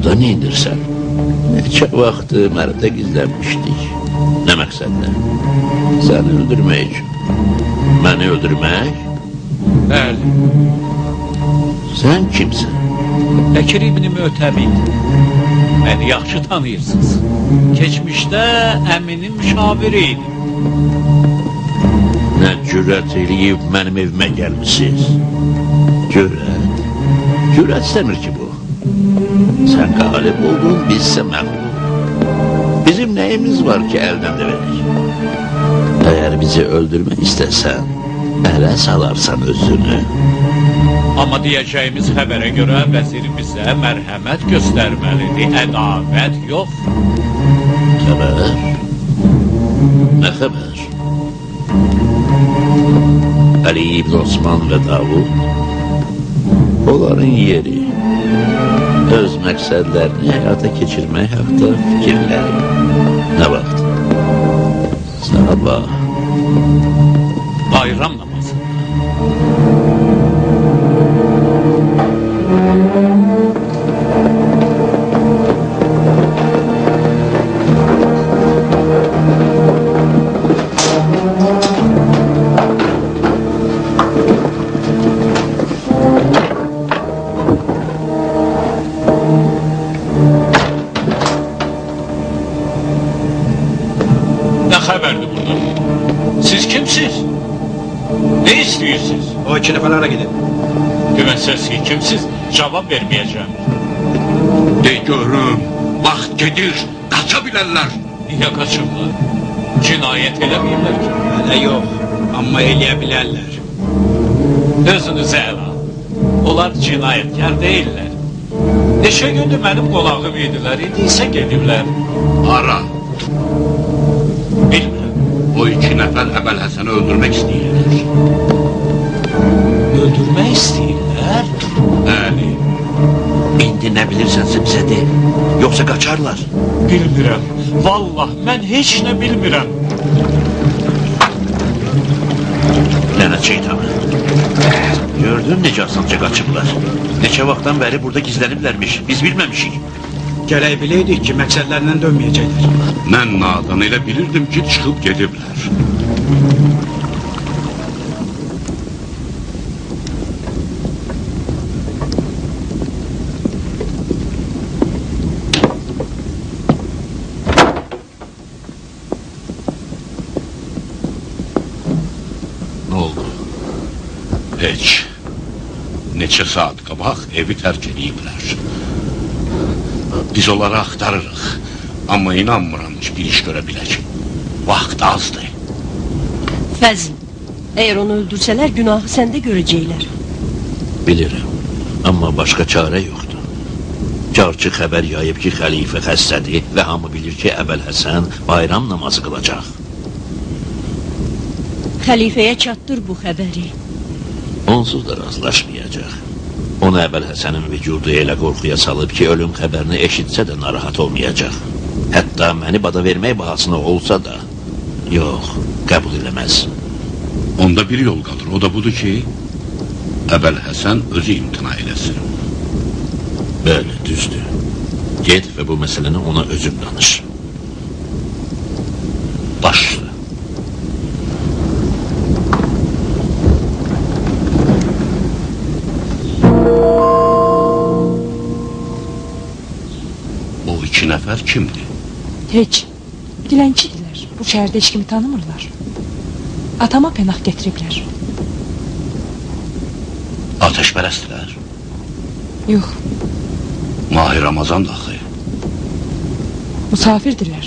burada ne indirsən? Neçə vaxtı mərdə gizlənmişdik. Nə məqsədlə? Səni öldürmək üçün. Məni öldürmək? Bəli. Sən kimsən? Bəkir İbn Mötəmid. Məni yaxşı tanıyırsınız. Keçmişdə əminin müşaviri idi. Nə cürət eləyib mənim evimə gəlmişsiniz? Cürət? Cürət istəmir ki bu. Sən qalib oldun, bizsə məğlub. Bizim nəyimiz var ki, əldən də verək? Əgər bizi öldürmək istəsən, ələ salarsan özünü. Amma deyəcəyimiz xəbərə görə vəzir bizə mərhəmət göstərməlidir, ədavət yox. Xəbər? Nə xəbər? Əli İbn Osman və Davud, onların yeri, öz məqsədlərini həyata keçirmək haqda fikirləri. Nə vaxt? Sabah. Bayram namazında. Ne haberdi burada? Siz kimsiz? Ne istiyorsunuz? O iki nəfərlərə gedin. Güvensiniz ki kimsiz? Cevap vermeyeceğim. De görüm, vaxt gedir, qaça bilərlər. Niye kaçırlar? Cinayet eləmeyirlər ki. Hələ yox, amma eləyə bilərlər. Özünüzə əla. Onlar cinayetkar değiller. Neşə gündür mənim qonağım idilər, indi isə gediblər. Ara, Bilmirəm. o iki nəfər Əbəl Həsəni öldürmək istəyirlər. Öldürmək istəyirlər. Bəli, İndi nə bilirsənsə bizə de, yoxsa qaçarlar. Bilmirəm. Vallah, mən heç nə bilmirəm. Lənət şeytanı. Gördün necə asanca qaçıblar. Neçə vaxtdan bəri burada gizləniblərmiş, biz bilməmişik. Gərək biləydik ki, məqsədlərindən dönməyəcəklər. mən nadan elə bilirdim ki, çıxıb gediblər. Nə oldu? Heç. Neçə saat qabaq evi tərk ediblər. Biz onları axtarırıq. Amma inanmıram ki, bir iş görə bilək. Vaxt azdır. Fəzl, əgər onu öldürsələr günahı səndə görəcəklər. Bilirəm, amma başqa çarə yoxdur. Carçı xəbər yayıb ki, xəlifə xəstədir və hamı bilir ki, Əbəl Həsən bayram namazı qılacaq. Xəlifəyə çatdır bu xəbəri. Onsuz da razılaşmayacaq. Onu Əbəl Həsənin vücudu elə qorxuya salıb ki, ölüm xəbərini eşitsə də narahat olmayacaq. Hətta məni bada vermək bahasına olsa da, yox, qəbul eləməz. Onda bir yol qalır, o da budur ki, Əbəl Həsən özü imtina eləsin. Bəli, düzdür. Get və bu məsələni ona özün danış. Başla. O iki nəfər kimdir? Heç. Dilənçidirlər. Bu şəhərdə heç kimi tanımırlar. Atama pənah gətiriblər. Ateşpərəstlər. Yox, Mahi Ramazan daxı. musafirdirlər.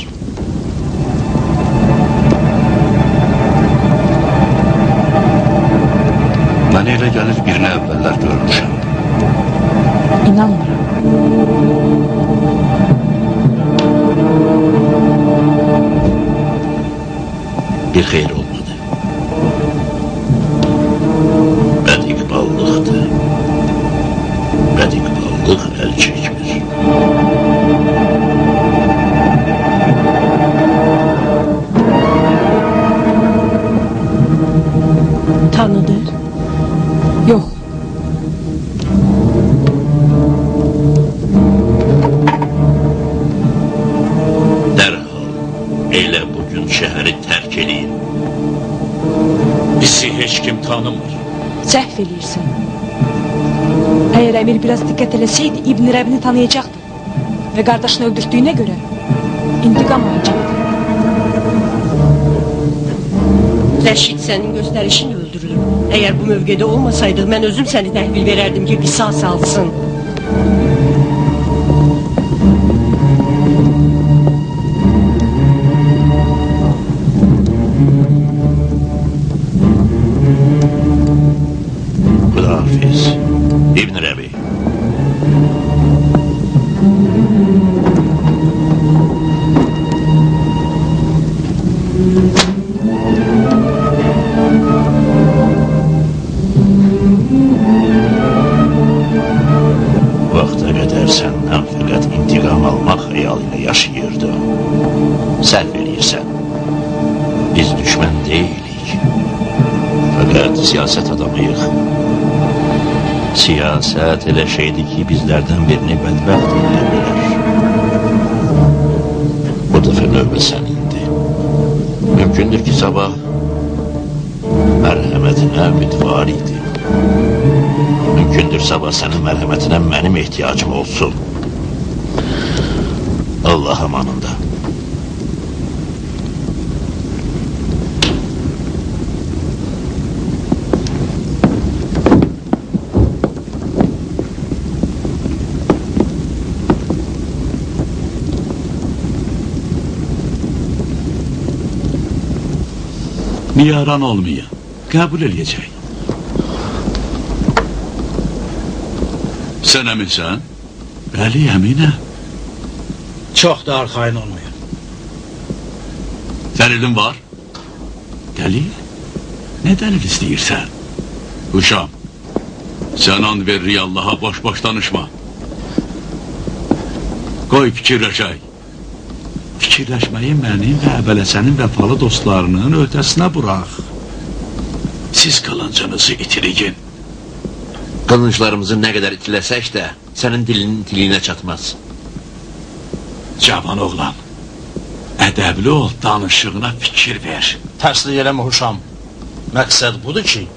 Mənə elə gəlir birini əvvəllər görmüşəm. İnanmıram. Bir xeyir olmadı. Bədiqballıqdır. Bədiqballıq əl çəkmir. Tanıdı. Yox. tanımır. Səhv eləyirsən. Əgər Əmir biraz diqqət eləsəydi, İbn Rəbini tanıyacaqdı. Və qardaşını öldürdüyünə görə intiqam alacaqdı. Rəşid sənin göstərişin öldürülür. Eğer bu mövqede olmasaydı ben özüm seni təhvil vererdim ki qisas alsın. Xudahafiz, İbn Rəbi. Vaxta qədər səndən fəqət intiqam almaq xəyalıyla yaşayırdım. Səhv eləyirsən. Biz düşmən deyilik. Fəqət siyasət adamıyıq. Siyasət elə şeydir ki, bizlərdən birini bədbəxt edə bilər. Bu dəfə növbə sənindir. Mümkündür ki, sabah mərhəmətinə ümidvar idi. Mümkündür sabah sənin mərhəmətinə mənim ehtiyacım olsun. Allah amanında. Niyaran olmuyor. Kabul edecek. Sen eminsen? Bəli, əminəm. Çox da arxayın olmayın. Dəlilin var? Dəlil? Ne dəlil istəyirsən? Uşam, sen and verir Allaha boş-boş danışma. Qoy fikirləşək. Fikirləşməyi mənim və Əbələsənin vəfalı dostlarının ötəsinə bıraq. Siz qılıncınızı itiriyin. Qılınclarımızı nə qədər itiləsək də sənin dilinin dilinə çatmaz. Cavan oğlan, ədəbli ol, danışığına fikir ver. Tərslik eləmə Huşam. Məqsəd budur ki,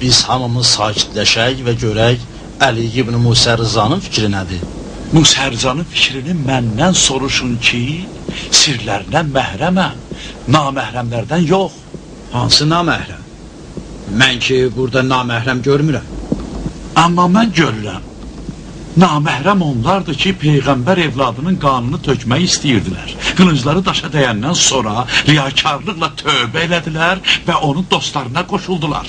biz hamımız sakitləşək və görək Əli ibn Musa Rızanın fikri nədir? Musərzanın fikrini məndən soruşun ki, sirlərinə məhrəməm, naməhrəmlərdən yox. Hansı naməhrəm? Mən ki, burada naməhrəm görmürəm. Amma mən görürəm. Naməhrəm onlardır ki, Peyğəmbər evladının qanını tökmək istəyirdilər. Qılıncları daşa dəyəndən sonra riyakarlıqla tövbə elədilər və onun dostlarına qoşuldular.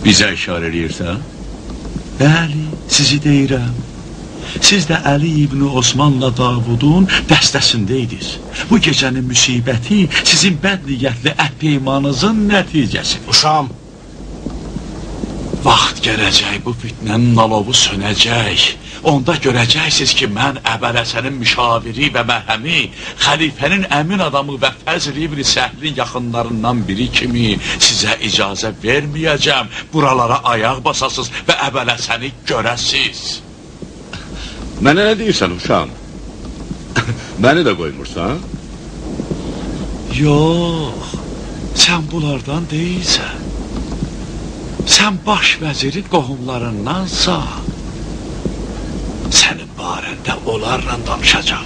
Bizə işarə edirsən? Bəli, sizi deyirəm. Siz də Əli ibn Osmanla Davudun dəstəsindəydiniz. Bu gecənin müsibəti sizin bəd niyyətli əhd-peymanınızın nəticəsidir. Huşam, Vaxt gələcək, bu fitnənin alovu sönəcək. Onda görəcəksiniz ki, mən Əbələsənin müşaviri və məhəmi, xəlifənin əmin adamı və Fəzl ibn Səhlin yaxınlarından biri kimi sizə icazə verməyəcəm. Buralara ayaq basasız və Əbələsəni görəsiz. Mənə nə deyirsən uşağım? Məni də qoymursan? Yox, sən bunlardan deyilsən. Sən baş vəzirin qohumlarındansa, sənin barəndə onlarla danışacaq.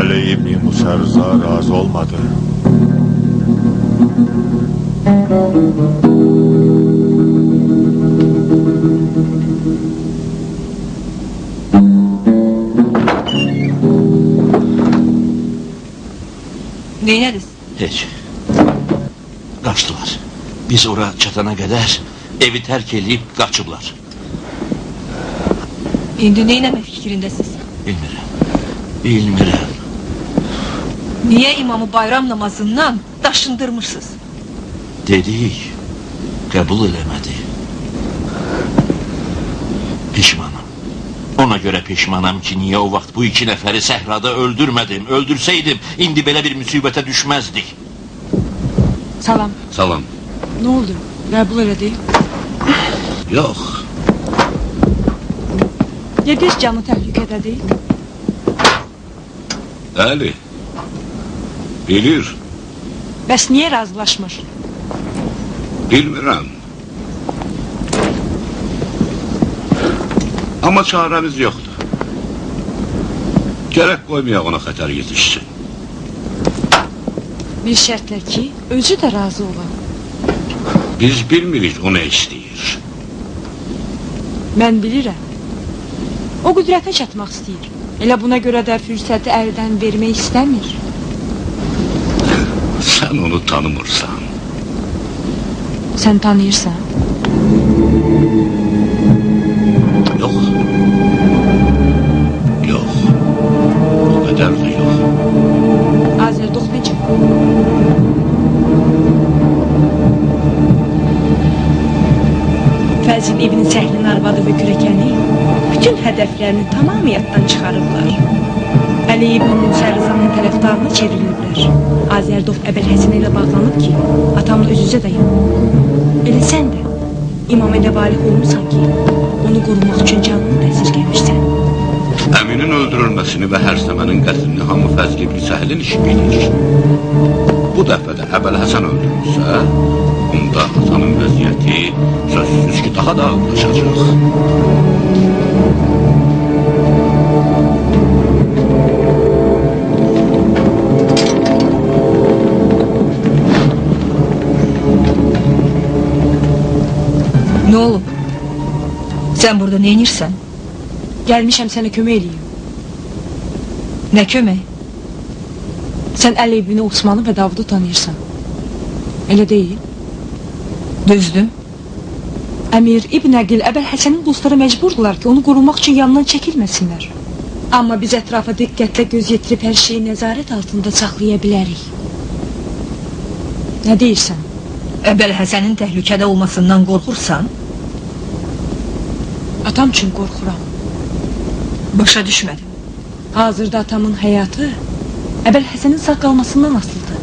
Əli ibn Musa Rıza razı olmadı. Neynədiz? Heç. Qaçdılar. Biz ora çatana qədər evi tərk edib qaçıblar. İndi neynəmək fikrindəsiz? Bilmirəm. Niyə imamı bayram namazından daşındırmışsınız? Dedik, qəbul eləmədi. Pişmanım. Ona görə peşmanam ki, niyə o vaxt bu iki nəfəri səhrada öldürmədim. Öldürsəydim, indi belə bir müsibətə düşməzdik. Salam. Salam. Nə oldu? Qəbul elədi? Yox. Yediz canı təhlükədədir? Bəli. Bilir. Bəs niyə razılaşmır? Bilmirəm. Amma çarəmiz yoxdur. Gərək qoymayaq ona xətər yetişsin. Bir şərtlə ki, özü də razı olan. Biz bilmirik o nə istəyir. Mən bilirəm. O qüdrətə çatmaq istəyir. Elə buna görə də fürsəti əldən vermək istəmir. Sən onu tanımırsan. Sən tanıyırsan? Yox. Yox. O qədər də yox. Azərdoq necə? Fəzil İbn Səhlin arvadı və kürəkəni bütün hədəflərini tamamiyyətdən çıxarıblar. Əli İbn Musa Rızanın tərəfdarına çevriliblər. Azərdoq Əbəlhəsən ilə bağlanıb ki, atamla üz-üzə dayan. Elə sən də İmam elə valih olmuşsan ki, onu qorumaq üçün canını əsirgəmişsən. Əminin öldürülməsini və hərsəmənin qətlini hamı Fəzl İbn Səhlin işi bilir. Bu dəfə də Əbəlhəsən öldürülsə, onda atanın vəziyyəti sözsüz ki, daha da ağırlaşacaq. Nə olub? Sən burada neynirsən? Gəlmişəm sənə kömək eləyim. Nə kömək? Sən Əli ibn Osmanı və Davudu tanıyırsan. Elə deyil? Düzdür. Əmir İbn Əqil Əbəlhəsənin dostları məcburdular ki, onu qorumaq üçün yanından çəkilməsinlər. Amma biz ətrafa diqqətlə göz yetirib hər şeyi nəzarət altında saxlaya bilərik. Nə deyirsən? Əbəlhəsənin təhlükədə olmasından qorxursan? Atam üçün qorxuram. Başa düşmədim. Hazırda atamın həyatı Əbəlhəsənin sağ qalmasından asılıdır.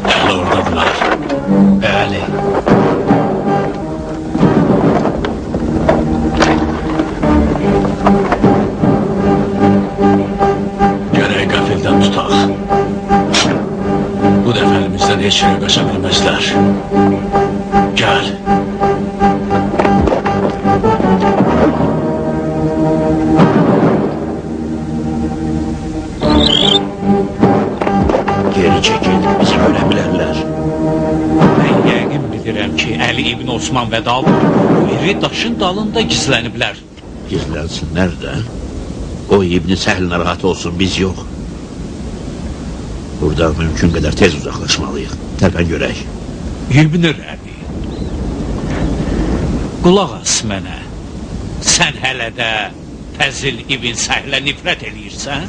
Hələ oradadılar. Bəli. Gərək qəfildən tutaq. Bu dəfə əlimizdən heç şey qaça bilməzlər. Gəl. Geri çəkil, bizi görə bilərlər. Mən yəqin bilirəm ki, Əli ibn Osman və Davud bu iri daşın dalında gizləniblər. Gizlənsinlər də. O İbn Səhl narahat olsun, biz yox. Buradan mümkün qədər tez uzaqlaşmalıyıq. Tərpən görək. İbn Rəbi, qulaq as mənə. Sən hələ də Fəzil ibn Səhlə nifrət eləyirsən?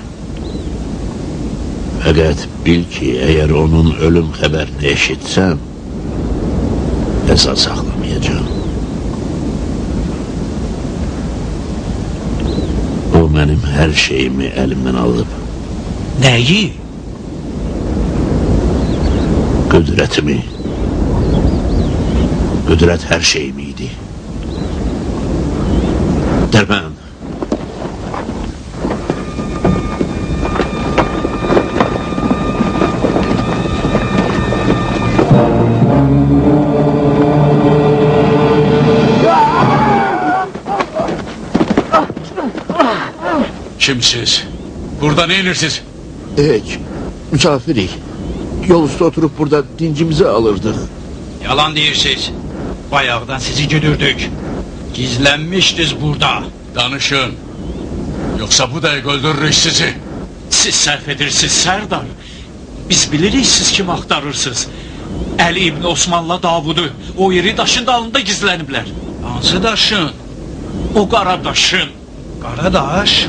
Fəqət bil ki, əgər onun ölüm xəbərini eşitsəm, əsas saxlamayacağım. O mənim hər şeyimi əlimdən alıb. Nəyi? Qüdrətimi. Qüdrət hər şeyim idi. Tərpən. Kimsiz? Burada neyinirsiniz? Heç, müsafirik. Yol üstü oturup burada dincimizi alırdık. Yalan deyirsiniz. Bayağıdan sizi güdürdük. Gizlənmişdiniz burada. Danışın. Yoksa bu dəqiq öldürürük sizi. Siz sərf edirsiniz Sərdar. Biz bilirik siz kimi axtarırsınız. Əli ibn Osmanla Davudu o iri daşın dalında gizləniblər. Hansı daşın? O qara daşın. Qara daş?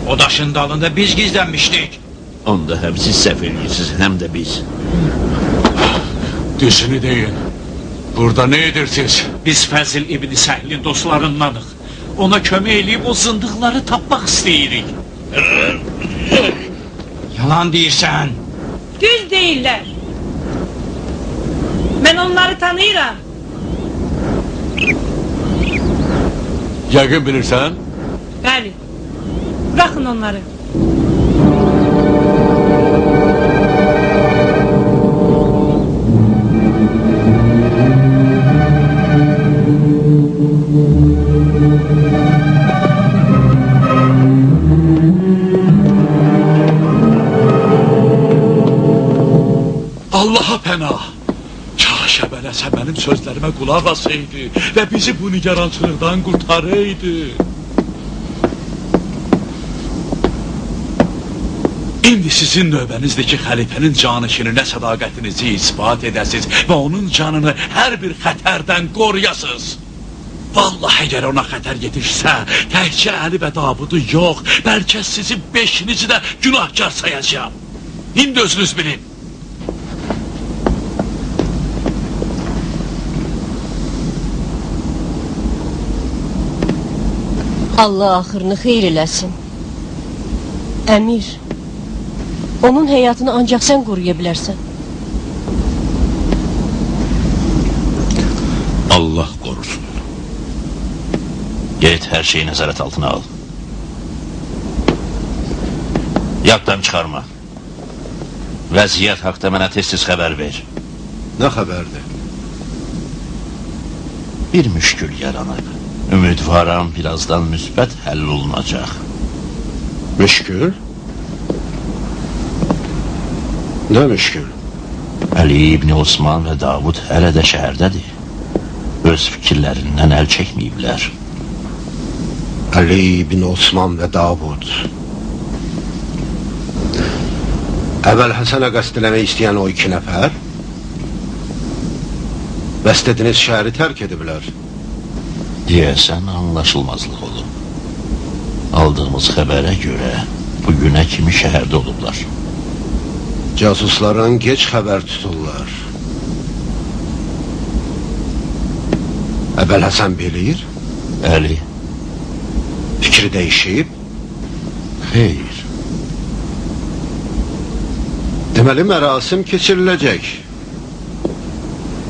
O daşın dalında biz gizlenmişdik. Onda hem siz səhv edirsiniz, hem de biz. Düzünü deyin. Burada ne edirsiniz? Biz Fəzil İbni Səhlin dostlarındanıq. Ona kömək eləyib o zındıqları tapmaq istəyirik. Yalan deyirsən. Düz değiller. Ben onları tanıyıram. Yəqin bilirsən? Bəli. Bırakın onları. Allaha pənah. Kaş əbələsə mənim sözlərimə qulaq asaydı və bizi bu nigarançılıqdan qurtaraydı. İndi sizin növbənizdir ki, xəlifənin canişininə sədaqətinizi ispat edəsiniz və onun canını hər bir xətərdən qoruyasınız. Vallahi əgər ona xətər yetişsə, təkcə Əli və Davudu yox, bəlkə sizi beşinizi də günahkar sayacağım. İndi özünüz bilin. Allah axırını xeyir eləsin. Əmir, onun həyatını ancaq sən qoruya bilərsən. Allah korusun. Get her şeyi nezaret altına al. Yaddan çıkarma. Vəziyyət haqda mənə tez-tez xəbər ver. Nə xəbərdir? Bir müşkül yaranıb. Ümidvaram birazdan müsbət həll olunacaq. Müşkül? Nə müşkül? Əli İbni Osman və Davud hələ də şəhərdədir. Öz fikirlərindən əl çəkməyiblər. Əli İbni Osman və Davud. Əvvəl Həsənə qəsd eləmək istəyən o 2 nəfər bəstədiniz şəhəri tərk ediblər. Deyəsən anlaşılmazlıq olub. Aldığımız xəbərə görə bugünə kimi şəhərdə olublar. Casusların geç xəbər tuturlar. Əvvəl Həsən bilir. Əli. Fikri dəyişib. Xeyr. Deməli mərasim keçiriləcək.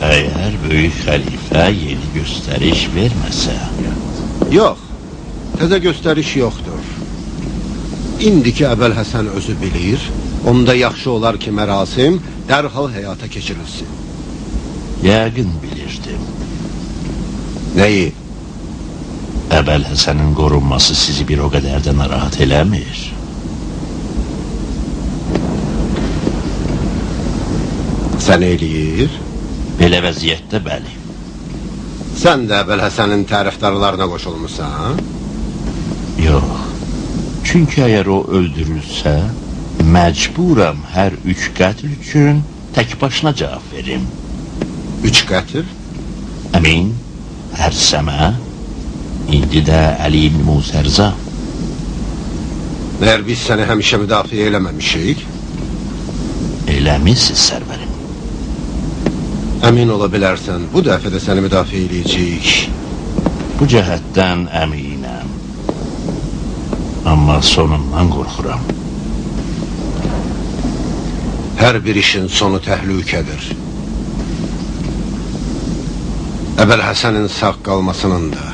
Əgər böyük xəlifə yeni göstəriş verməsə. Yox, təzə göstəriş yoxdur. İndiki Əvvəl Həsən özü bilir, onda yaxşı olar ki, mərasim dərhal həyata keçirilsin. Yəqin bilirdim. Nəyi? Əvvəl Həsənin qorunması sizi bir o qədər də narahat eləmir. Sən eləyir? Belə vəziyyətdə bəli. Sən də Əvvəl Həsənin tərəfdarlarına qoşulmuşsan? Yox. Çünki əgər o öldürülsə, məcburam hər 3 qətl üçün tək başına cavab verim. 3 qətl? Əmin, Hərsəmə, indi də Əli ibn Musərza. Məyər biz səni həmişə müdafiə eləməmişik? Eləmişsiz, sərvərim. Əmin ola bilərsən, bu dəfə də səni müdafiə eləyəcəyik. Bu cəhətdən əminəm. Amma sonundan qorxuram. Hər bir işin sonu təhlükədir. Əvvəl Həsənin sağ qalmasının da.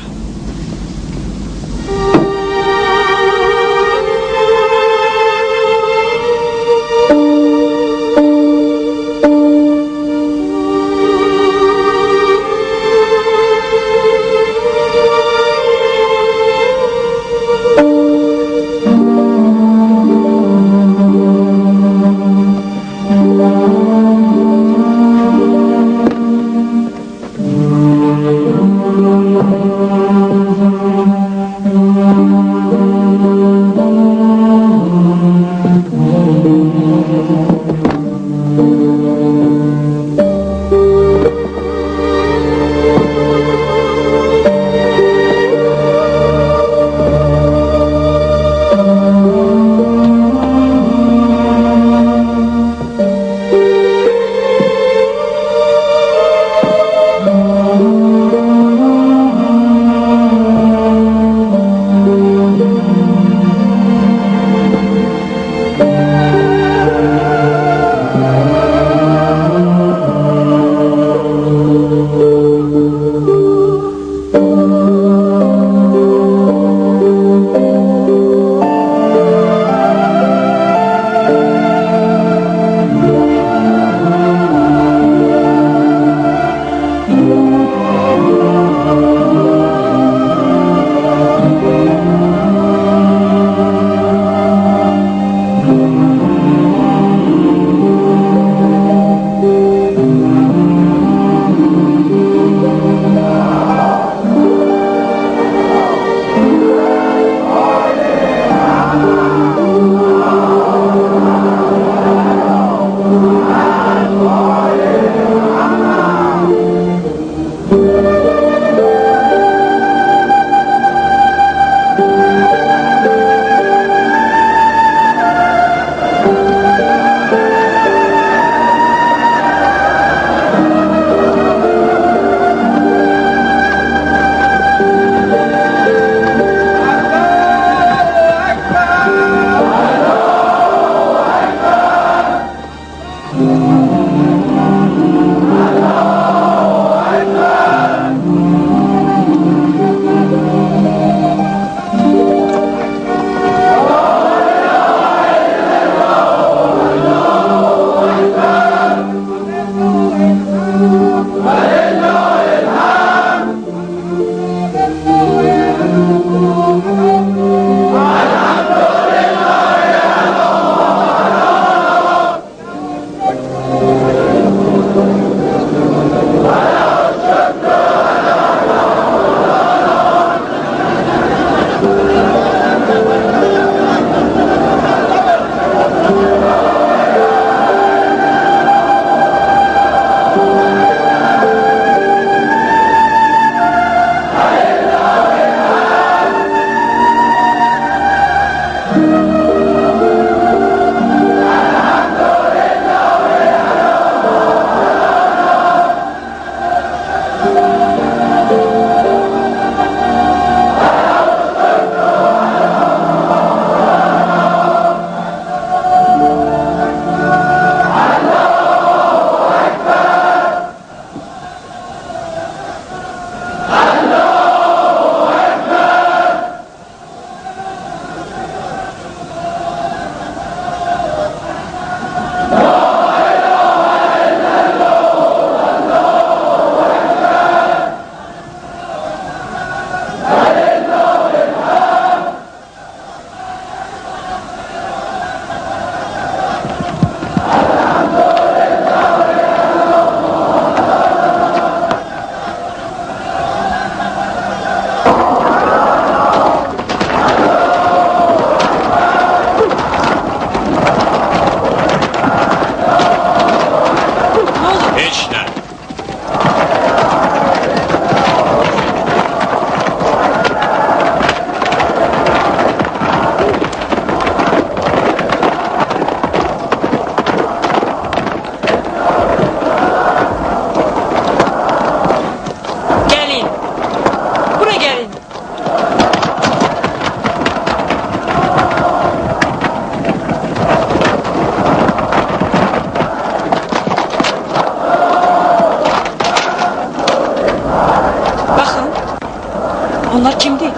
Onlar kimdi?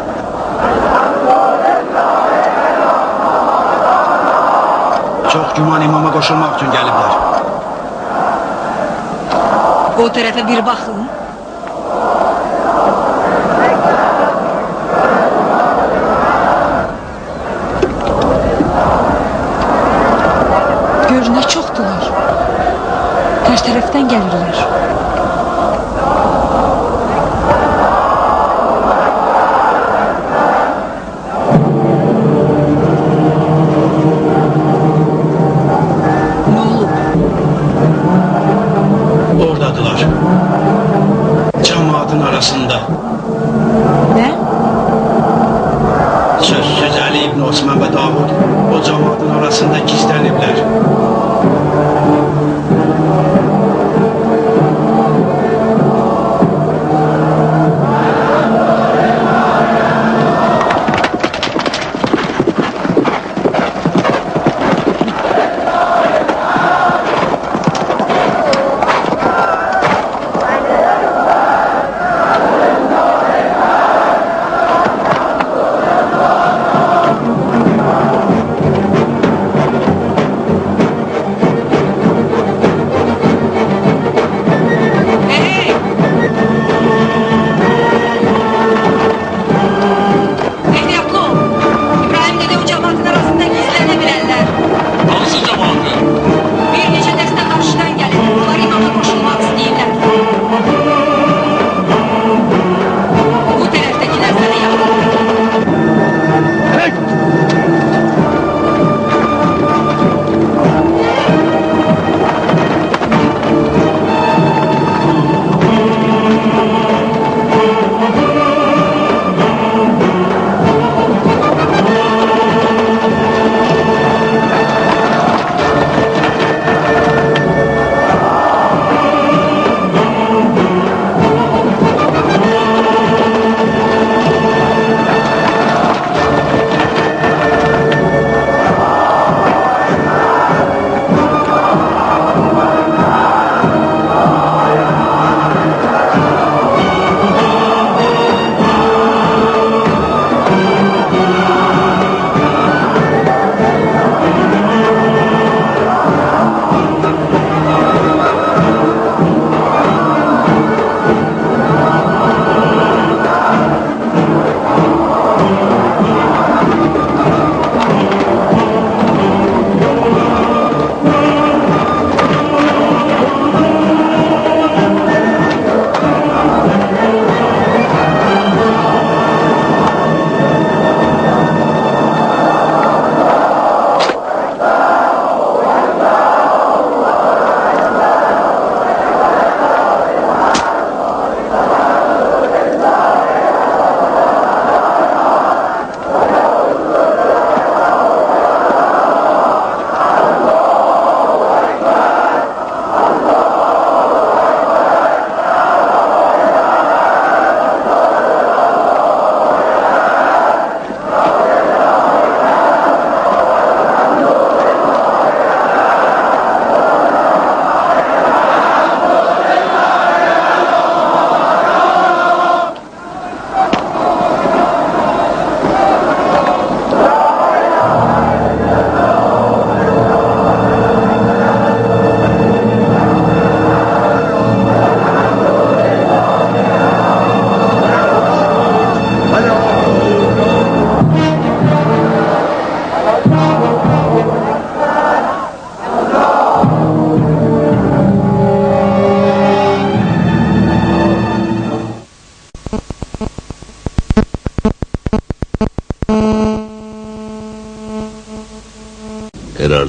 Çox güman imama qoşulmaq üçün gəliblər. O tərəfə bir baxın. Gör nə çoxdular. Ters tərəfdən gəlirlər. Arasında. Nə? Sözsüz Əli İbn Osman və Davud o cəmaatın arasında gizləniblər.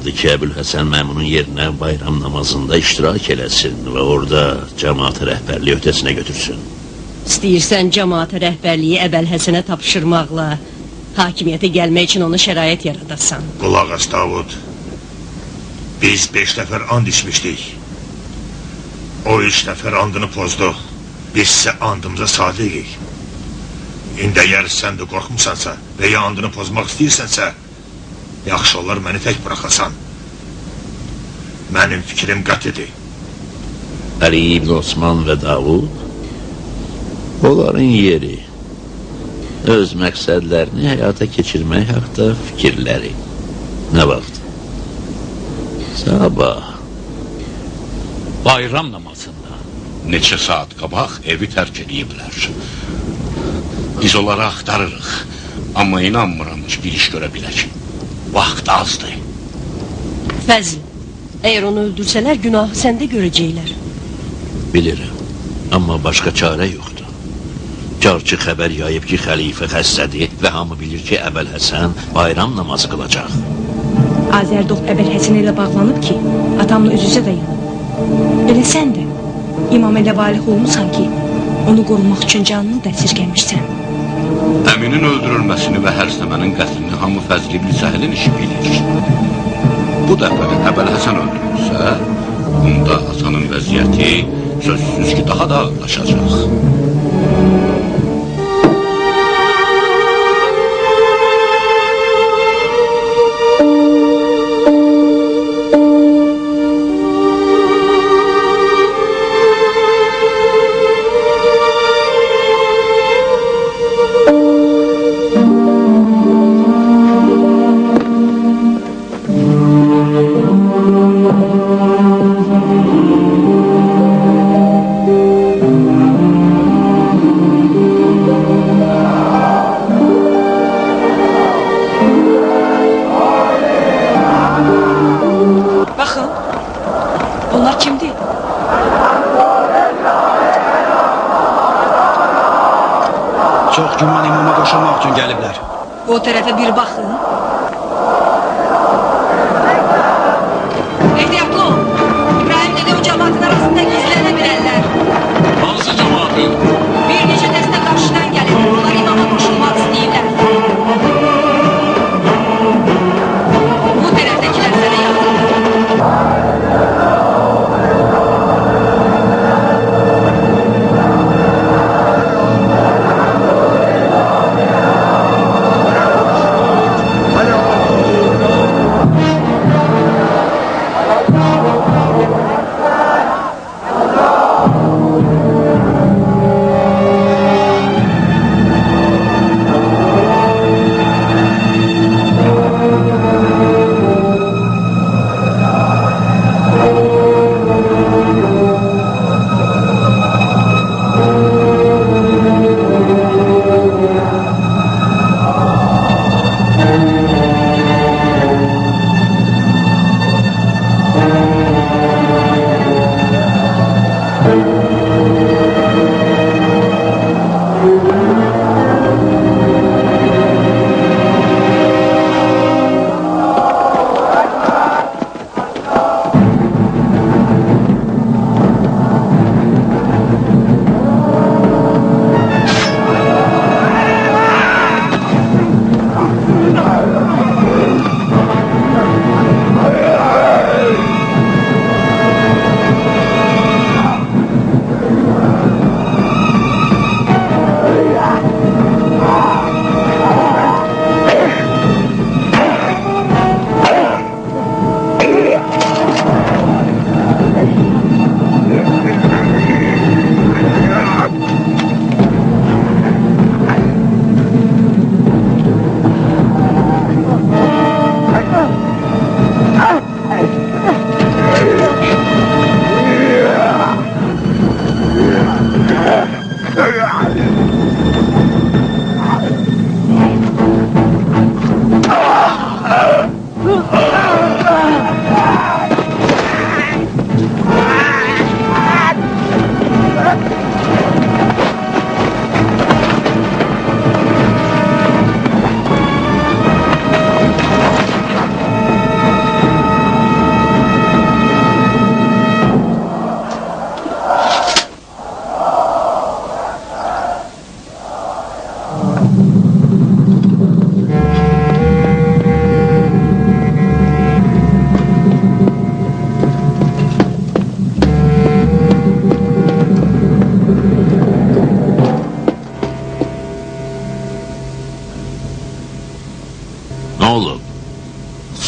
çağırdı ki, Əbülhəsən Məmunun yerinə bayram namazında iştirak eləsin və orada cəmaata rəhbərliyi öhdəsinə götürsün. İstəyirsən cəmaata rəhbərliyi Əbəlhəsənə tapşırmaqla hakimiyyətə gəlmək üçün ona şərait yaradasan. Qulaq as Davud. Biz 5 nəfər and içmişdik. O 3 nəfər andını pozdu. Biz isə andımıza sadiqik. İndi əgər sən də qorxmusansa və ya andını pozmaq istəyirsənsə, yaxşı olar məni tək bıraxasan. Mənim fikrim qətidir. Əli ibn Osman və Davud, onların yeri, öz məqsədlərini həyata keçirmək haqda fikirləri. Nə vaxt? Sabah. Bayram namazında. Neçə saat qabaq evi tərk ediblər. Biz onları axtarırıq. Amma inanmıram ki, bir iş görə bilək. Vaxt azdır. Fəzl, əgər onu öldürsələr, günahı səndə görəcəklər. Bilirəm, amma başqa çarə yoxdur. Carçı xəbər yayıb ki, xəlifə xəstədir və hamı bilir ki, Əbəlhəsən bayram namazı qılacaq. Azərdoq Əbəlhəsən ilə bağlanıb ki, atamla üz-üzə dayanıb. Elə sən də imam elə valih olmuşsan ki, onu qorumaq üçün canını da əsirgəmirsən. Əminin öldürülməsini və hərsəmənin qətlini hamı Fəzl ibn Səhlin işi bilir. Bu dəfə də Əbəlhəsən öldürülsə, onda atanın vəziyyəti sözsüz ki, daha da ağırlaşacaq. O tərəfə bir baxın. Ehtiyatlı ol. İbrahim dədə o cəmatın arasında gizlənə bilərlər. Hansı cəmatı? Bir neçə dəstə qarşıdan gəlir. Onlar imama qoşulmaq istəyirlər. Bu tərəfdəkilər sənə yaxındır.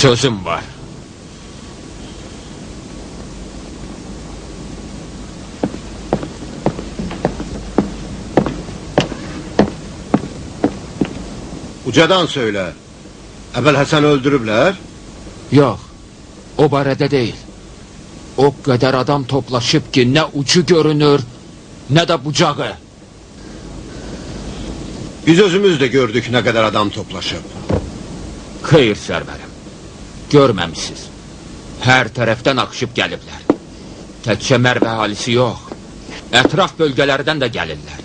sözüm var. Ucadan söyle. Əbəl Həsən öldürüblər? Yox, o barədə deyil. O qədər adam toplaşıb ki, nə ucu görünür, nə də bucağı. Biz özümüz də gördük nə qədər adam toplaşıb. Xeyr, sərvərim. Görməmişsiniz. Hər tərəfdən axışıb gəliblər. Təkcə Mərv əhalisi yox, ətraf bölgələrdən də gəlirlər.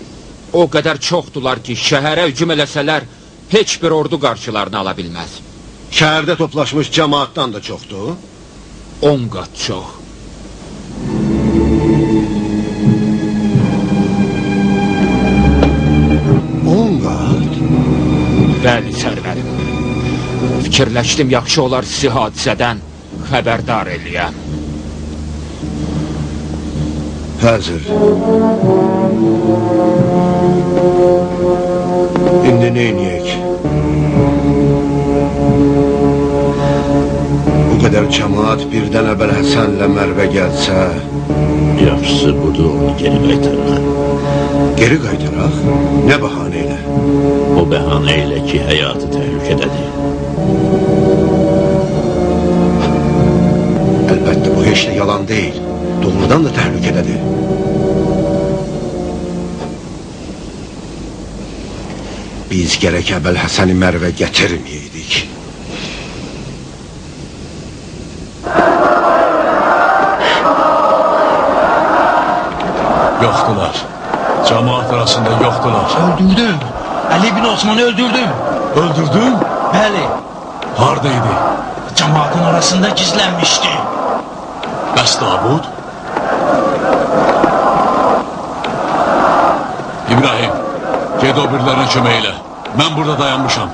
O qədər çoxdular ki, şəhərə hücum eləsələr, heç bir ordu qarşılarını ala bilməz. Şəhərdə toplaşmış cəmaatdan da çoxdur? 10 qat çox. Bəli, sərvərim. Fikirləşdim, yaxşı olar sizi hadisədən xəbərdar eləyəm. Həzir. İndi neyniyək? Bu qədər cəmaat birdən Əbəl Həsənlə Mərvə gəlsə... Yaxşısı budur, onu geri qaytaraq. Geri qaytaraq? Nə bəhanə ilə? O bəhanə ilə ki, həyatı təhlükədədir. Əlbəttə, bu heç də yalan deyil. Doğrudan da təhlükədədir. Biz gərək Əbəl Həsəni Mərvə gətirməyəydik. Yoxdular. Cemaat arasında yoxdular. Öldürdüm. Ali ibn Osman'ı öldürdüm. Öldürdün? Bəli. Haradaydı? Cemaatın arasında gizlənmişdi. Bəs Davud? İbrahim, ged o birilerine kömək elə. Mən burada dayanmışam.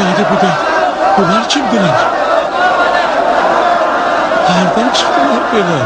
bir də. Bunlar kimdirlər? Hərdən çıxdılar belə?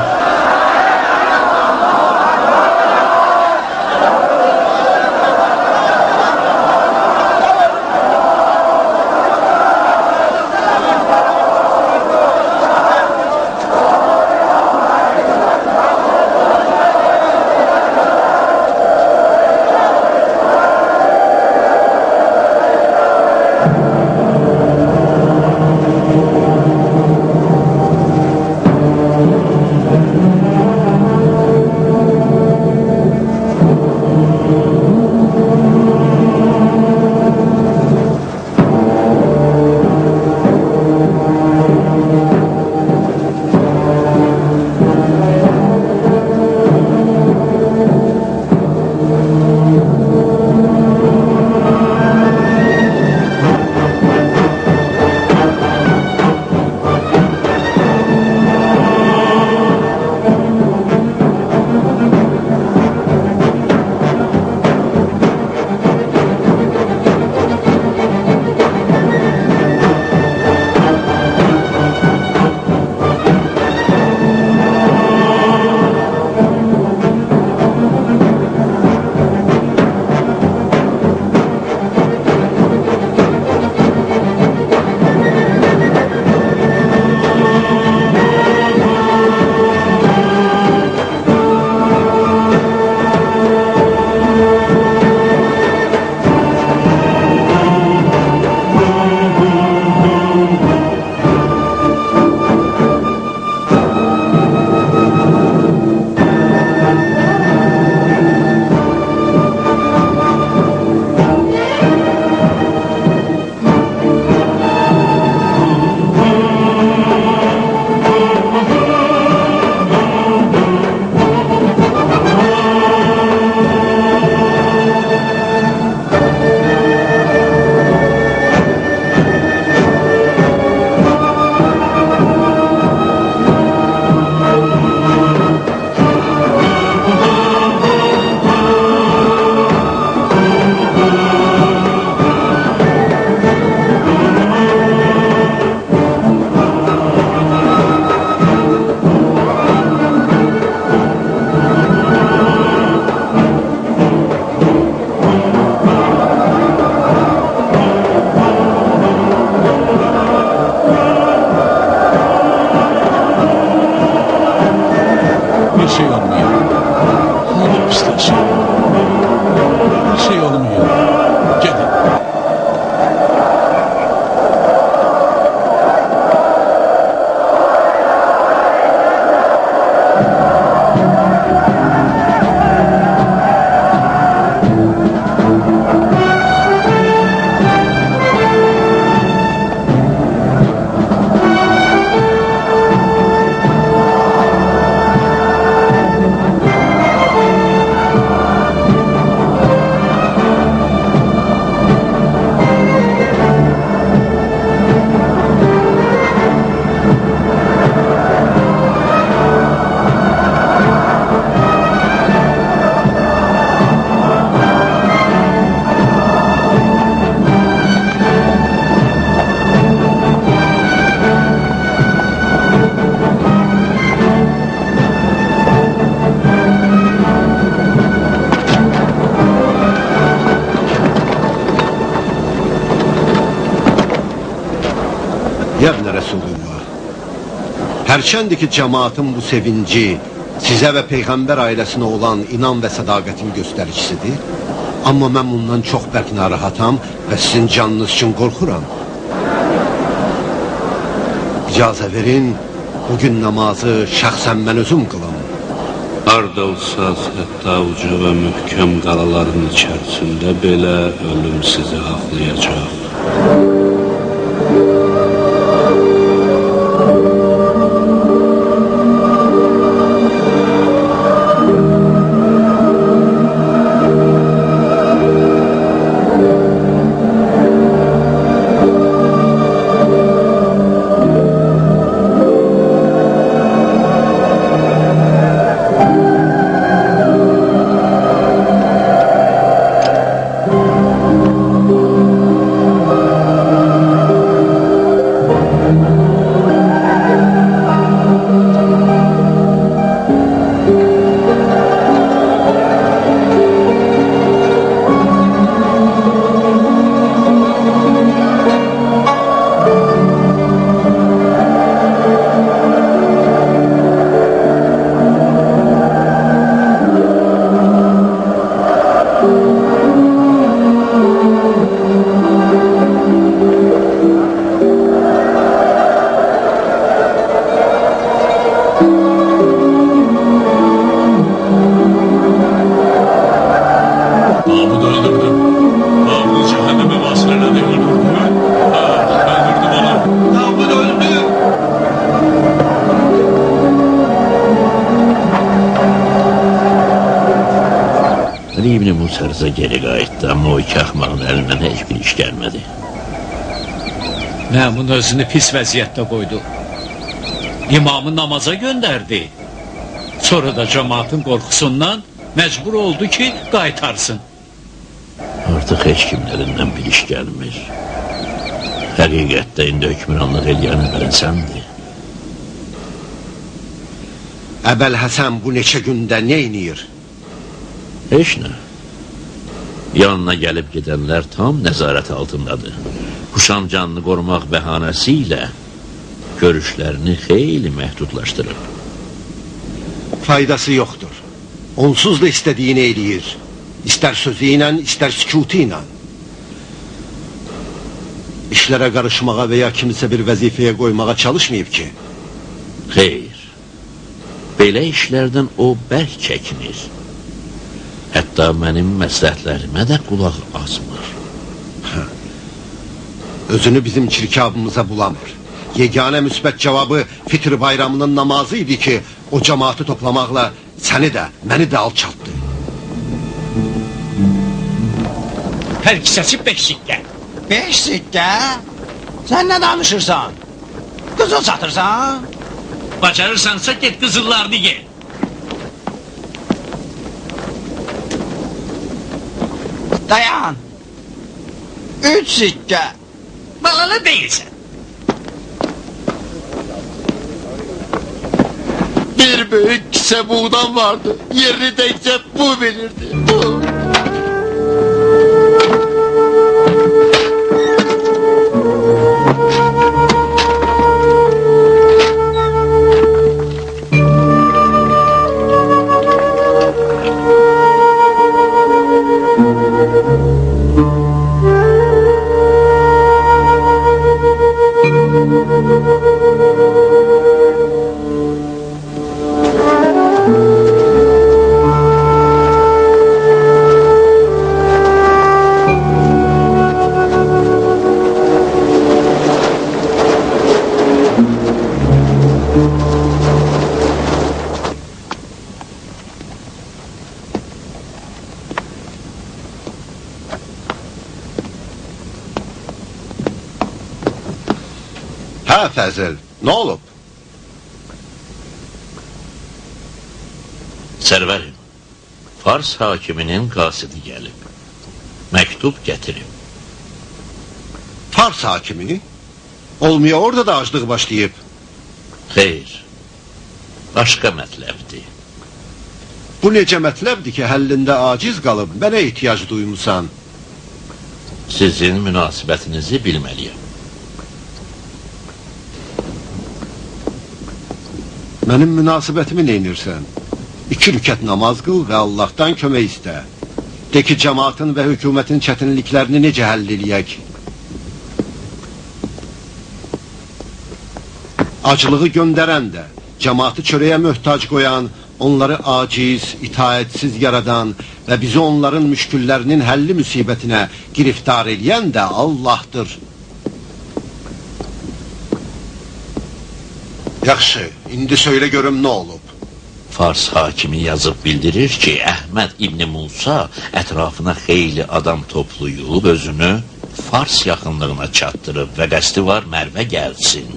Yəbnə Rəsulullah, hərçəndir ki, cəmaatın bu sevinci sizə və Peyğəmbər ailəsinə olan inan və sədaqətin göstəricisidir. Amma mən bundan çox bərk narahatam və sizin canınız üçün qorxuram. İcazə verin, bugün namazı şəxsən mən özüm qılam. Harda olsaz, hətta uca və möhkəm qalaların içərisində belə ölüm sizi haqlayacaq. İbn Musa Rıza geri qayıtdı, amma o iki axmağın əlindən heç bir iş gəlmədi. Məmun özünü pis vəziyyətdə qoydu. İmamı namaza göndərdi. Sonra da cəmaatın qorxusundan məcbur oldu ki, qaytarsın. Artıq heç kimin əlindən bir iş gəlmir. Həqiqətdə indi hökmranlıq eləyən əvvələn səndir. Əbəl Həsən bu neçə gündə nə inir? Heç nə. Yanına gəlib gedənlər tam nəzarət altındadır. Huşam canını qorumaq bəhanəsi ilə görüşlərini xeyli məhdudlaşdırır. Faydası yoxdur. Onsuz da istədiyini eləyir. İstər sözü ilə, istər sükutu ilə. İşlərə qarışmağa və ya kimisə bir vəzifəyə qoymağa çalışmayıb ki. Xeyr. Belə işlərdən o bərk çəkinir. Hətta mənim məsləhətlərimə də qulaq asmır. Özünü bizim çirkabımıza bulamır. Yeganə müsbət cavabı Fitr bayramının namazı idi ki, o cəmaatı toplamaqla səni də, məni də alçaltdı. Hər kisəsi 5 sikkə. 5 sikkə? Sən nə danışırsan? Qızıl satırsan? Bacarırsansa get qızıllarını ye. Dayan. 3 sikkə. Balalı değilsən. Bir büyük kise buğdan vardı. Yerini de bu bilirdi. Bu. Hə, Fəzil, nə olub? Sərvərim, Fars hakiminin qasidi gəlib. Məktub gətirib. Fars hakimi? Olmuyor, orada da aclıq başlayıb. Xeyr, başqa mətləbdir. Bu necə mətləbdir ki, həllində aciz qalıb, mənə ehtiyac duymusan? Sizin münasibətinizi bilməliyəm. Mənim münasibətimi neynirsən? 2 rükət namaz qıl və Allahdan kömək istə. De ki, cəmaatın və hökumətin çətinliklərini necə həll eləyək? Acılığı göndərən də, cəmaatı çörəyə möhtac qoyan, onları aciz, itaətsiz yaradan və bizi onların müşküllərinin həlli müsibətinə giriftar eləyən də Allahdır. Yaxşı, indi söylə görüm nə olub? Fars hakimi yazıb bildirir ki, Əhməd İbn Musa ətrafına xeyli adam toplayıb, özünü Fars yaxınlığına çatdırıb və qəsdi var Mərvə gəlsin.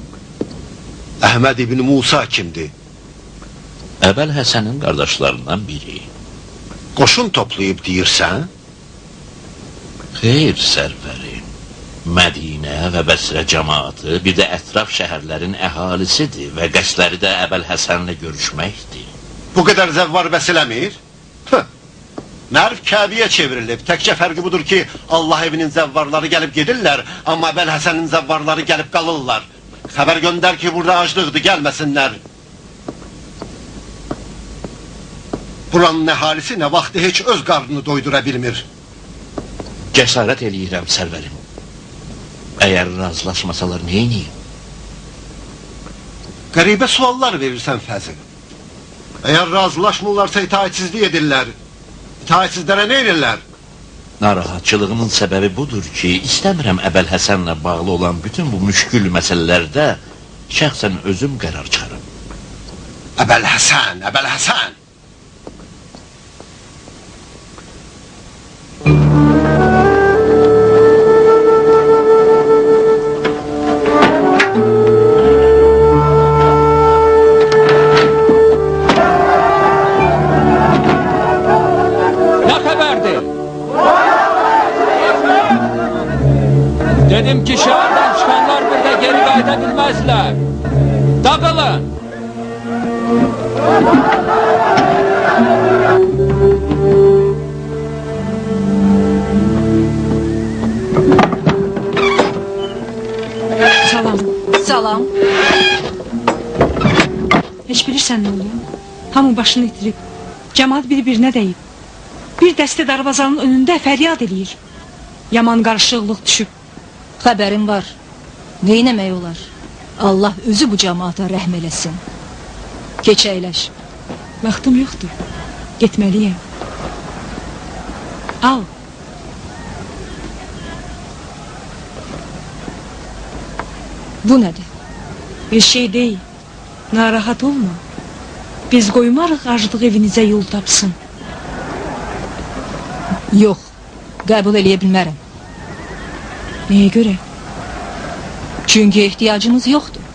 Əhməd İbn Musa kimdir? Əbəl Həsənin qardaşlarından biri. Qoşun toplayıb deyirsən? Xeyr, sərvərim. Mədinə və Bəsrə cəmaatı, bir də ətraf şəhərlərin əhalisidir və qəsləri də Əbəl Həsənlə görüşməkdir. Bu qədər zəvvar bəs eləmir? Mərv Kəbiyə çevrilib. Təkcə fərqi budur ki, Allah evinin zəvvarları gəlib gedirlər, amma Əbəl Həsənin zəvvarları gəlib qalırlar. Xəbər göndər ki, burada aclıqdır, gəlməsinlər. Buranın əhalisi nə vaxtı heç öz qarnını doydura bilmir. Cəsarət eləyirəm, sərvərim. Əgər razılaşmasalar neyniyim? Qəribə suallar verirsən, Fəzil. Əgər razılaşmırlarsa itaətsizlik edirlər. İtaətsizlərə nə edirlər? Narahatçılığımın səbəbi budur ki, istəmirəm Əbəl Həsənlə bağlı olan bütün bu müşkül məsələlərdə şəxsən özüm qərar çıxarım. Əbəl Həsən, Əbəl Həsən! Dedim ki şehirden çıkanlar burada geri kaydedebilmezler. Dağılın. Salam. Salam. Heç bilirsən nə oluyor? Hamı başını itirib. Cəmaat bir-birinə deyib. Bir dəstə darvazanın önündə fəryad eləyir. Yaman qarışıqlıq düşüb. Xəbərim var. Neynəmək olar? Allah özü bu cəmaata rəhm eləsin. Keç əyləş. Vaxtım yoxdur. Getməliyəm. Al. Bu nədir? Bir şey deyil. Narahat olma. Biz qoymarıq aclıq evinizə yol tapsın. Yox, qəbul eləyə bilmərəm. Nəyə görə? Çünki ehtiyacımız yoxdur.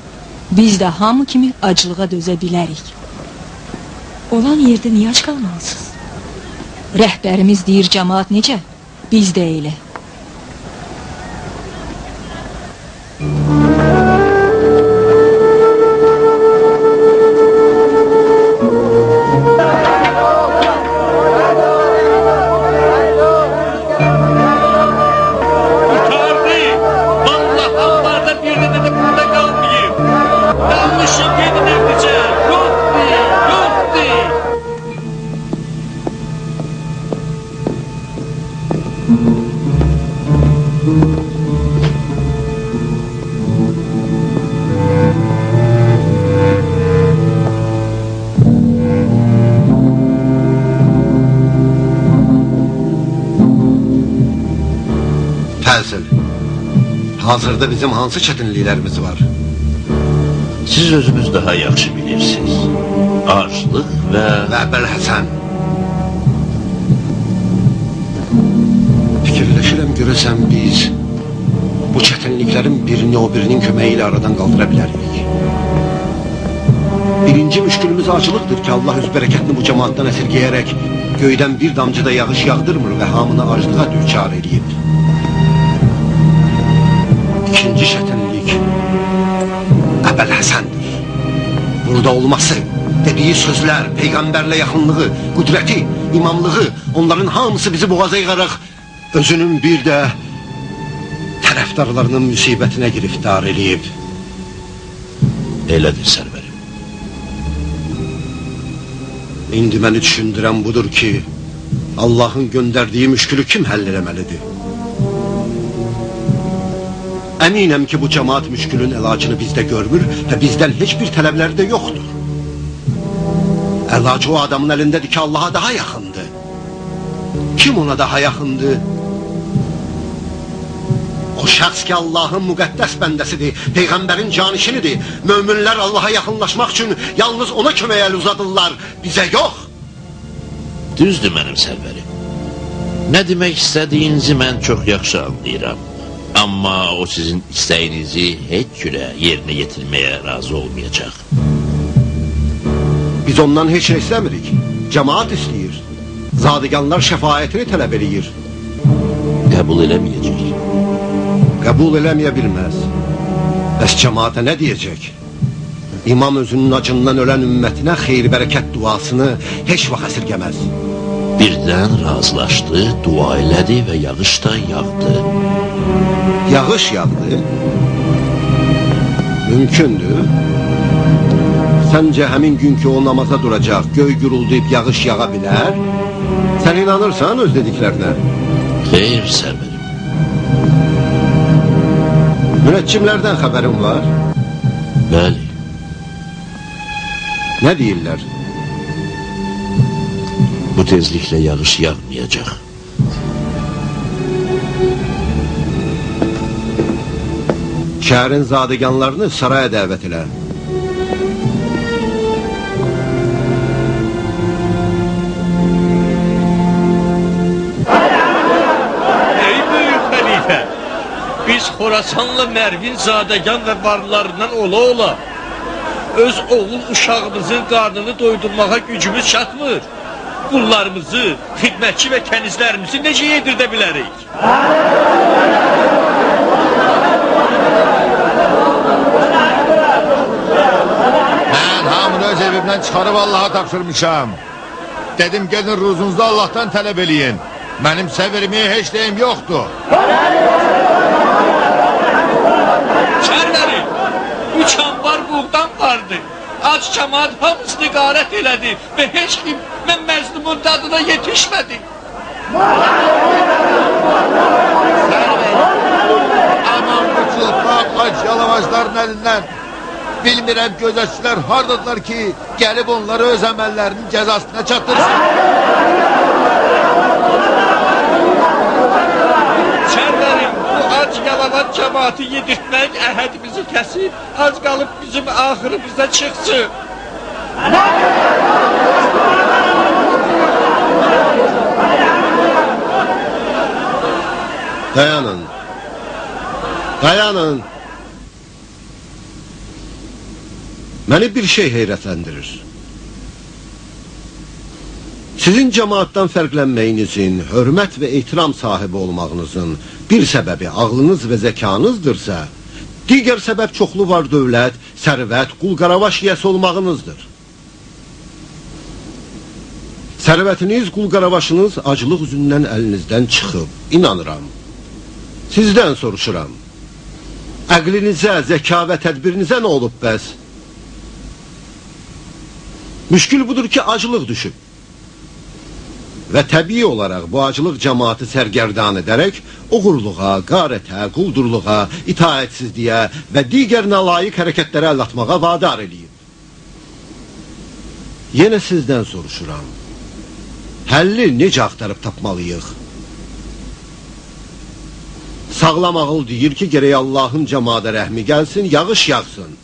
Biz də hamı kimi acılığa dözə bilərik. Olan yerdə niyə ac qalmalısınız? Rəhbərimiz deyir cəmaat necə? Biz də elə. Fəzil, hazırda bizim hansı çətinliklərimiz var? Siz özünüz daha yaxşı bilirsiniz. Açlıq və Əbəlhəsən. Fikirləşirəm görəsən biz bu çətinliklərin birini o birinin köməyi ilə aradan qaldıra bilərik. Birinci müşkülümüz acılıqdır ki, Allah öz bərəkətini bu cəmaatdan əsirgəyərək göydən bir damcı da yağış yağdırmır və hamını aclığa düçar eləyib. İkinci çətinlik Əbəlhəsəndir. Burada olması, dediyi sözlər, peyğəmbərlə yaxınlığı, qüdrəti, imamlığı, onların hamısı bizi boğaza yığaraq özünün bir də tərəfdarlarının müsibətinə giriftar eləyib. Elədir sərvərim. İndi məni düşündürən budur ki, Allahın göndərdiyi müşkülü kim həll eləməlidir? Əminəm ki, bu cəmaat müşkülün əlacını bizdə görmür və bizdən heç bir tələbləri də yoxdur. Əlacı o adamın əlindədir ki, Allaha daha yaxındır. Kim ona daha yaxındır? O şəxs ki, Allahın müqəddəs bəndəsidir, Peyğəmbərin canişinidir. Möminlər Allaha yaxınlaşmaq üçün yalnız ona kömək əl uzadırlar, bizə yox. Düzdür mənim sərvərim. Nə demək istədiyinizi mən çox yaxşı anlayıram. Amma o sizin istəyinizi heç cürə yerinə yetirməyə razı olmayacaq. Biz ondan heç nə istəmirik. Cəmaat istəyir. Zadiganlar şəfaətini tələb eləyir. Qəbul eləməyəcək. Qəbul eləməyə bilməz. Bəs cəmaata nə deyəcək? İmam özünün acından ölən ümmətinə xeyir-bərəkət duasını heç vaxt əsirgəməz. Birdən razılaşdı, dua elədi və yağış da yağdı. Yağış yağdı. Mümkündür. Səncə həmin gün ki o namaza duracaq, göy guruldayıb yağış yağa bilər? Sən inanırsan öz dediklərinə? Xeyr, sərvərim. Münəccimlərdən xəbərim var? Bəli. Nə deyirlər? Bu tezliklə yağış yağmayacaq. Şəhərin zadiganlarını saraya dəvət elə. Ey böyük xəlifə, biz Xorasanlı Mərvin zadəgan və varlarından ola-ola öz oğul uşağımızın qarnını doydurmağa gücümüz çatmır. Qullarımızı, xidmətçi və kənizlərimizi necə yedirdə bilərik? evimden çıkarıp Allah'a tapşırmışam. Dedim gelin ruzunuzu Allah'tan talep eləyin. Benim severimi hiç deyim yoktu. Şerleri, bu çambar buğdan vardı. Aç cemaat hamısını garet elədi ve hiç kim ben mezlumun tadına yetişmedi. Aman bu çılpaq aç yalavacların elinden. Bilmirəm gözətçilər hardadılar ki, gəlib onları öz əməllərinin cəzasına çatdırsın. Şerlerim, bu aç yalavan cemaati yedirtmek əhədimizi kesip az kalıp bizim ahırımıza çıksın. Dayanın. Dayanın. Məni bir şey heyrətləndirir. Sizin cemaattan fərqlənməyinizin, hörmət və ehtiram sahibi olmağınızın bir səbəbi ağlınız və zəkanızdırsa, digər səbəb çoxlu var dövlət, sərvət, qul-qaravaş yiyəsi olmağınızdır. Sərvətiniz, qul-qaravaşınız acılıq üzündən əlinizdən çıxıb, inanıram. Sizdən soruşuram. Əqlinizə, zəka və tədbirinizə nə olub bəs? Müşkül budur ki, acılıq düşüb. Və təbii olaraq bu acılıq cemaatı sərgərdan edərək oğurluğa, qarətə, quldurluğa, itaətsizliyə və digər nalayiq hərəkətlərə əl atmağa vadar eləyib. Yenə sizdən soruşuram. Həlli necə axtarıb tapmalıyıq? Sağlam ağıl deyir ki, gərək Allahın cemaata rəhmi gəlsin, yağış yağsın.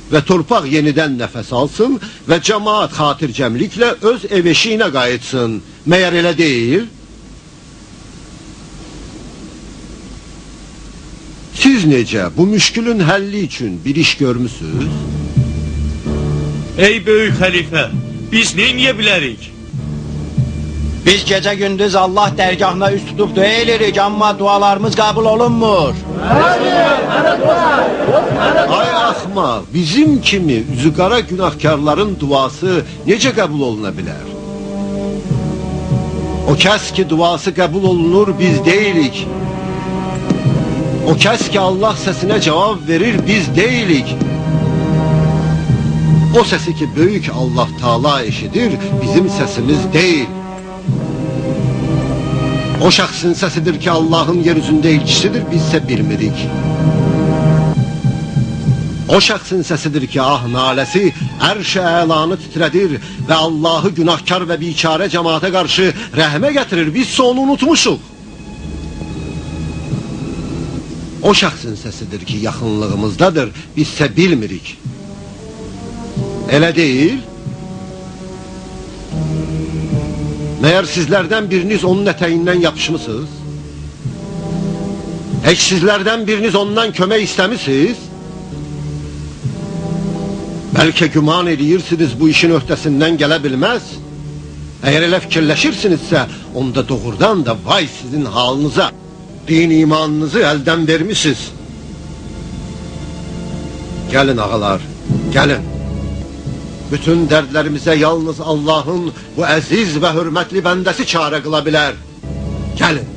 Və torpaq yenidən nəfəs alsın və cemaat xatircəmliklə öz ev-eşiyinə qayıtsın. Məyər elə deyil? Siz necə bu müşkülün həlli üçün bir iş görmüsünüz? Ey böyük xəlifə, biz neyniyə bilərik? Biz gece gündüz Allah dergahına üst tutup dua edirik ama dualarımız kabul olunmur. Ay axmaq, bizim kimi üzü qara günahkarların duası necə qəbul oluna bilər? O kəs ki duası qəbul olunur, biz deyilik. O kəs ki Allah səsinə cavab verir, biz deyilik. O səsi ki böyük Allah Taala eşidir, bizim səsimiz deyil. O şəxsin səsidir ki Allahın yeryüzündə elçisidir, bizsə bilmirik. O şəxsin səsidir ki ah naləsi ərş-i əlanı titrədir və Allahı günahkar və biçarə cemaata qarşı rəhmə gətirir, bizsə onu unutmuşuq. O şəxsin səsidir ki yaxınlığımızdadır, bizsə bilmirik. Elə deyil? Məyər sizlərdən biriniz onun ətəyindən yapışmısınız? Heç sizlərdən biriniz ondan kömək istəmisiniz? Bəlkə güman edirsiniz bu işin öhdəsindən gələ bilməz. Əgər elə fikirləşirsinizsə, onda doğrudan da vay sizin halınıza. Din imanınızı əldən vermişsiniz. Gəlin ağalar, gəlin. Bütün dərdlərimizə yalnız Allahın bu əziz və hörmətli bəndəsi çarə qıla bilər. Gəlin.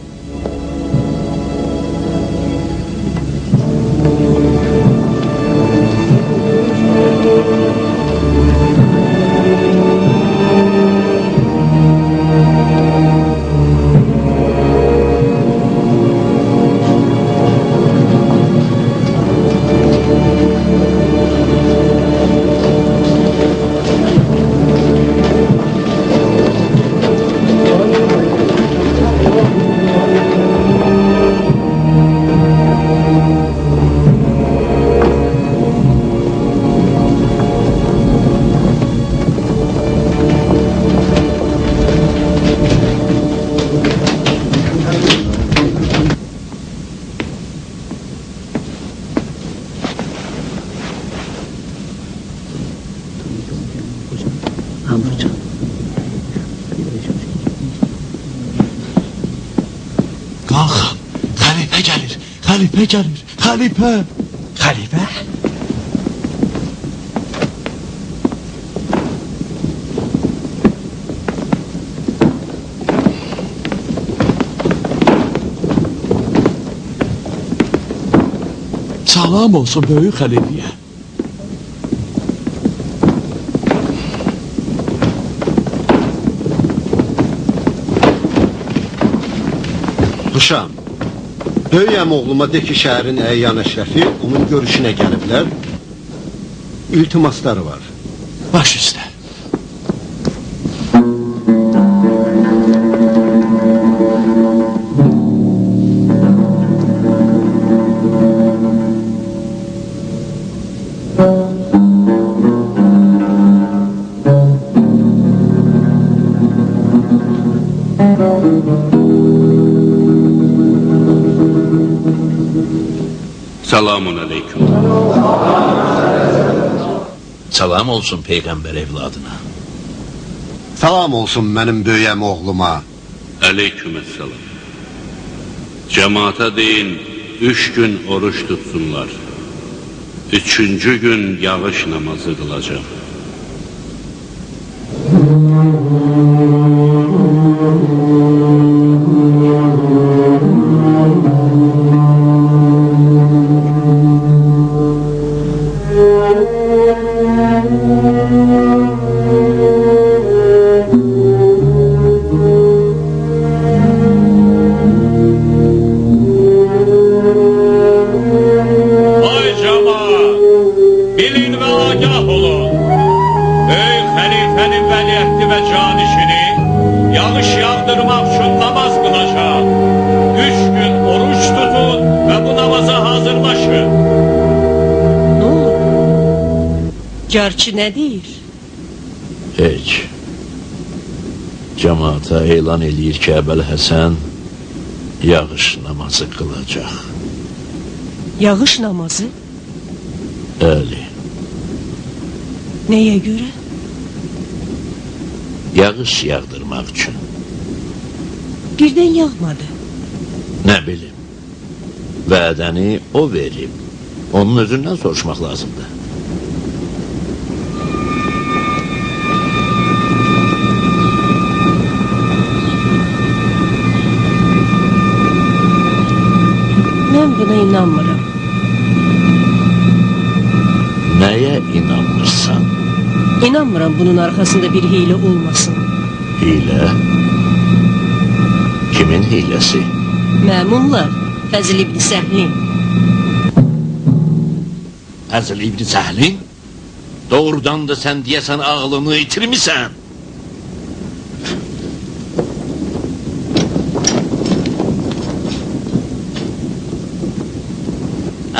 Qalxın, xəlifə gəlir, xəlifə gəlir, xəlifə. Xəlifə? Salam olsun böyük xəlifəyə. Huşam, böyüyəm oğluma de ki, şəhərin əyyan əşrəfi onun görüşünə gəliblər. İltimasları var. Baş üstə. Selamun aleyküm. Salam olsun Peyğəmbər evladına. Salam olsun mənim böyüyəm oğluma. Aleykümselam. Cemaata deyin 3 gün oruç tutsunlar. 3-cü gün yağış namazı kılacak. Carçı ne deyir? Heç. Cemaata elan eləyir ki, Əbəl Həsən yağış namazı qılacaq. Yağış namazı? Əli. Neye göre? Yağış yağdırmaq üçün. Birden yağmadı. Nə bilim. Vədəni o verib. Onun özündən soruşmaq lazımdır. Ben buna inanmıram. Nəyə inanmırsan? İnanmıram bunun arkasında bir hile olmasın. Hile? Kimin hilesi? Məmunla Fəzil İbn Səhlin. Fəzil İbn Səhlin? Doğrudan da sən deyəsən ağlını itirmisən.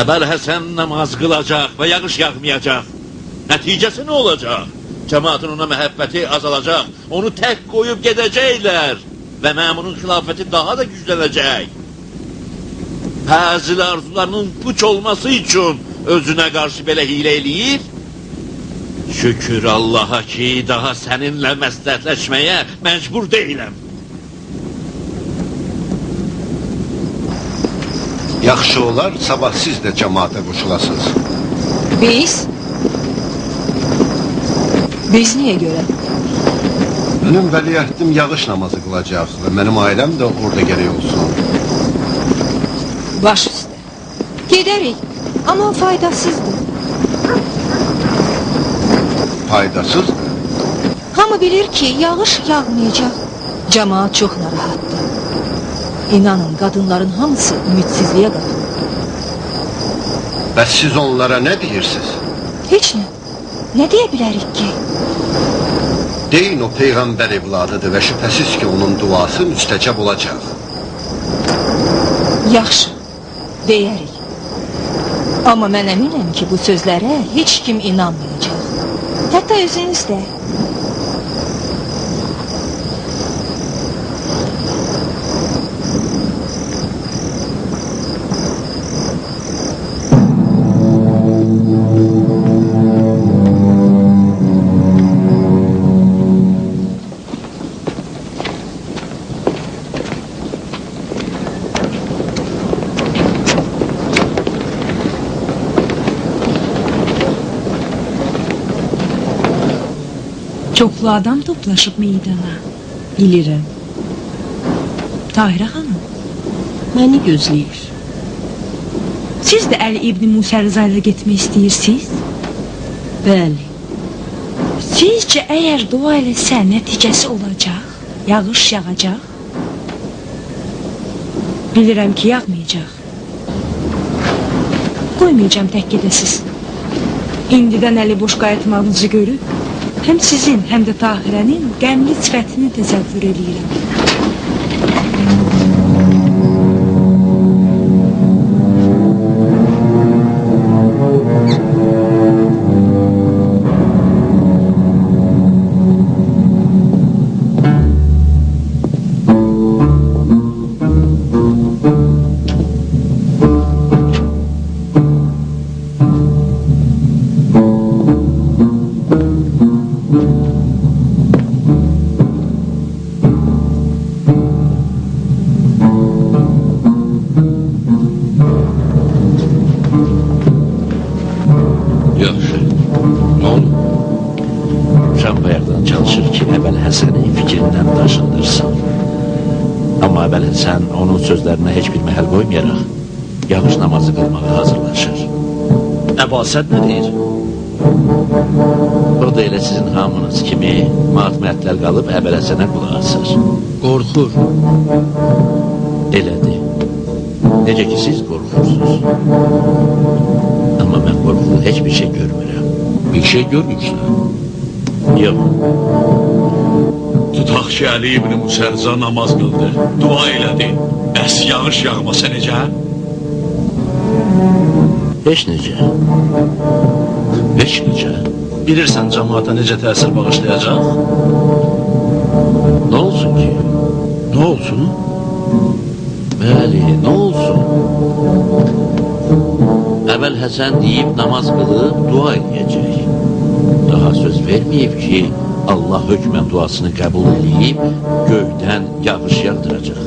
Əbəl Həsən namaz qılacaq və yağış yağmayacaq. Nəticəsi nə olacaq? Cəmaatın ona məhəbbəti azalacaq, onu tək qoyub gedəcəklər və məmunun xilafəti daha da güclənəcək. Bəzili arzularının puç olması üçün özünə qarşı belə hilə eləyir. Şükür Allaha ki, daha səninlə məsləhətləşməyə məcbur deyiləm. Yaxşı olar, sabah siz də cəmaata qoşulasınız. Biz? Biz niyə görə? Mənim vəliəhdim yağış namazı qılacaq və mənim ailəm də orada gərək olsun. Baş üstə. Gedərik, amma faydasızdır. Faydasızdır? Hamı bilir ki, yağış yağmayacaq. Cəmaat çox narahatdır. İnanın, qadınların hamısı ümidsizliyə qatılır. Bəs siz onlara nə deyirsiniz? Heç nə. Nə deyə bilərik ki? Deyin o Peyğəmbər evladıdır və şübhəsiz ki, onun duası müstəcəb olacaq. Yaxşı, deyərik. Amma mən əminəm ki, bu sözlərə heç kim inanmayacaq. Hətta özünüz də. Çoxlu adam toplaşıb meydana. Bilirəm. Tahirə xanım. Məni gözləyir. Siz də Əli İbni Musa Rıza ilə getmək istəyirsiniz? Bəli. Sizcə əgər dua eləsə nəticəsi olacaq? Yağış yağacaq? Bilirəm ki, yağmayacaq. Qoymayacam tək gedəsiz. İndidən əli boş qayıtmağınızı görüb, həm sizin, həm də Tahirənin qəmli sifətini təsəvvür edirəm. Sən onun sözlərinə heç bir məhəl qoymayaraq, yağış namazı qılmağa hazırlaşır. Əbasət nə deyir? O da elə sizin hamınız kimi matməttəl qalıb Əbəlhəsənə qulaq asır. Qorxur. Elədir. Necə ki siz qorxursunuz. Amma mən qorxulu heç bir şey görmürəm. Bir şey görmürsən? Yox. Tutaq ki, Əli İbni Musa Rıza namaz qıldı, dua elədi. Bəs yağış yağmasa necə? Heç necə. Heç necə. Bilirsən cəmaata necə təsir bağışlayacaq? Nə olsun ki? Nə olsun? Bəli, nə olsun? Əbəlhəsən deyib namaz qılıb dua edəcək. Daha söz verməyib ki, Allah hökmən duasını qəbul edib, göydən yağış yağdıracaq.